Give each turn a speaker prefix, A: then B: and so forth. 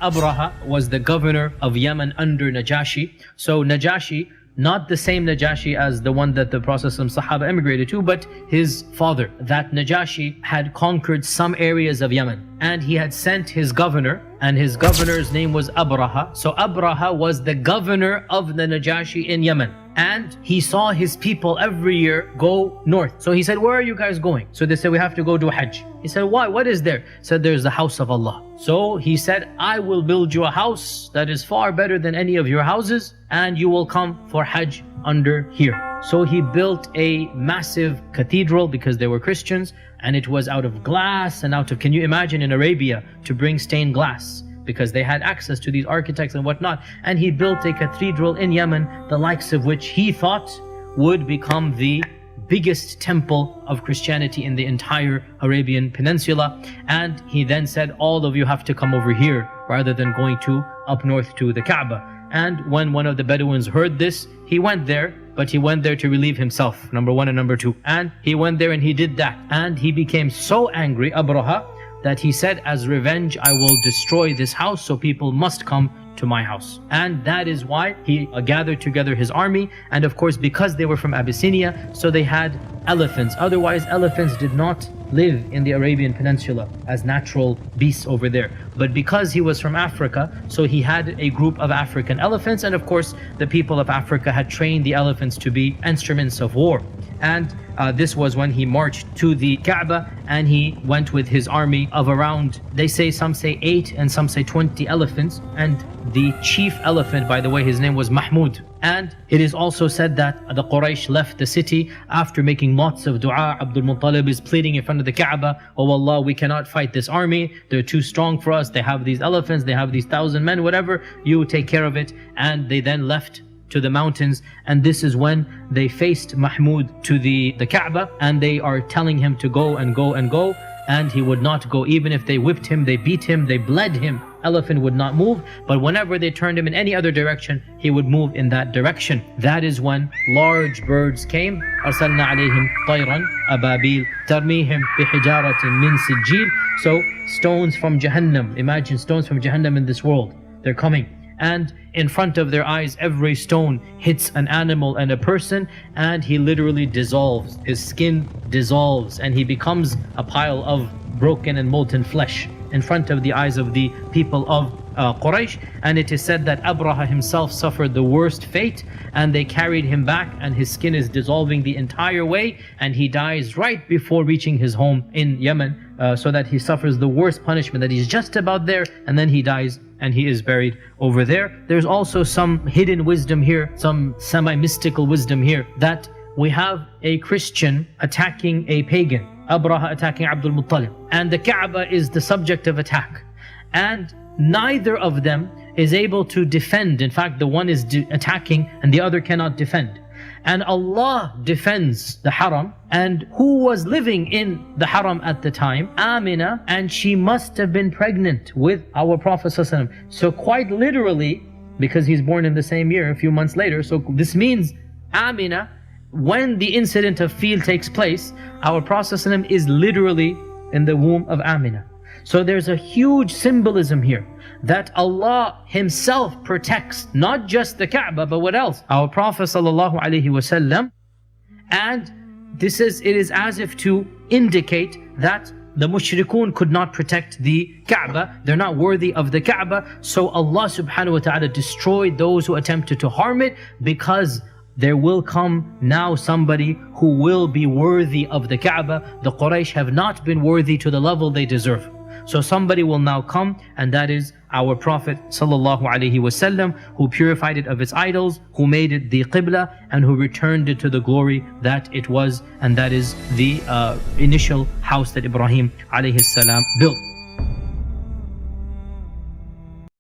A: Abraha was the governor of Yemen under Najashi. So Najashi, not the same Najashi as the one that the Prophet Sahaba emigrated to, but his father. That Najashi had conquered some areas of Yemen, and he had sent his governor, and his governor's name was Abraha. So Abraha was the governor of the Najashi in Yemen. And he saw his people every year go north. So he said, where are you guys going? So they said, we have to go do Hajj. He said, why? What is there? He said, there's the house of Allah. So he said, I will build you a house that is far better than any of your houses, and you will come for Hajj under here. So he built a massive cathedral because they were Christians, and it was out of glass and out of, can you imagine in Arabia to bring stained glass? Because they had access to these architects and whatnot. And he built a cathedral in Yemen, the likes of which he thought would become the biggest temple of Christianity in the entire Arabian Peninsula. And he then said, all of you have to come over here rather than going to up north to the Kaaba. And when one of the Bedouins heard this, he went there, but he went there to relieve himself, number one and number two. And he went there and he did that. And he became so angry, Abraha, that he said, as revenge, I will destroy this house, so people must come to my house. And that is why he gathered together his army. And of course, because they were from Abyssinia, so they had elephants. Otherwise, elephants did not live in the Arabian Peninsula as natural beasts over there. But because he was from Africa, so he had a group of African elephants. And of course, the people of Africa had trained the elephants to be instruments of war. And this was when he marched to the Kaaba, and he went with his army of around, they say, some say 8 and some say 20 elephants. And the chief elephant, by the way, his name was Mahmud. And it is also said that the Quraysh left the city after making lots of dua. Abdul Muttalib is pleading in front of the Kaaba, oh Allah, we cannot fight this army, they're too strong for us, they have these elephants, they have these 1,000 men, whatever, you take care of it. And they then left to the mountains, and this is when they faced Mahmud to the Kaaba, and they are telling him to go and go and go, and he would not go. Even if they whipped him, they beat him, they bled him, elephant would not move. But whenever they turned him in any other direction, he would move in that direction. That is when large birds came. أرسلنا عليهم طيرا أبابيل ترميهم بحجارة من سجيل. So stones from Jahannam, imagine stones from Jahannam in this world, they're coming. And in front of their eyes, every stone hits an animal and a person, and he literally dissolves. His skin dissolves, and he becomes a pile of broken and molten flesh in front of the eyes of the people of Quraysh. And it is said that Abraha himself suffered the worst fate, and they carried him back, and his skin is dissolving the entire way, and he dies right before reaching his home in Yemen, so that he suffers the worst punishment, that he's just about there, and then he dies and he is buried over there. There's also some hidden wisdom here, some semi-mystical wisdom here, that we have a Christian attacking a pagan, Abraha attacking Abdul Muttalib, and the Kaaba is the subject of attack, and neither of them is able to defend. In fact, the one is attacking and the other cannot defend. And Allah defends the Haram. And who was living in the Haram at the time? Amina, and she must have been pregnant with our Prophet ﷺ. So quite literally, because he's born in the same year, a few months later, so this means Amina, when the incident of Fil takes place, our Prophet ﷺ is literally in the womb of Amina. So there's a huge symbolism here, that Allah Himself protects not just the Kaaba, but what else? Our Prophet ﷺ. And it is as if to indicate that the mushrikun could not protect the Kaaba. They're not worthy of the Kaaba. So Allah subhanahu wa ta'ala destroyed those who attempted to harm it, because there will come now somebody who will be worthy of the Kaaba. The Quraysh have not been worthy to the level they deserve. So somebody will now come, and that is our Prophet ﷺ, who purified it of its idols, who made it the Qibla, and who returned it to the glory that it was, and that is the initial house that Ibrahim ﷺ built.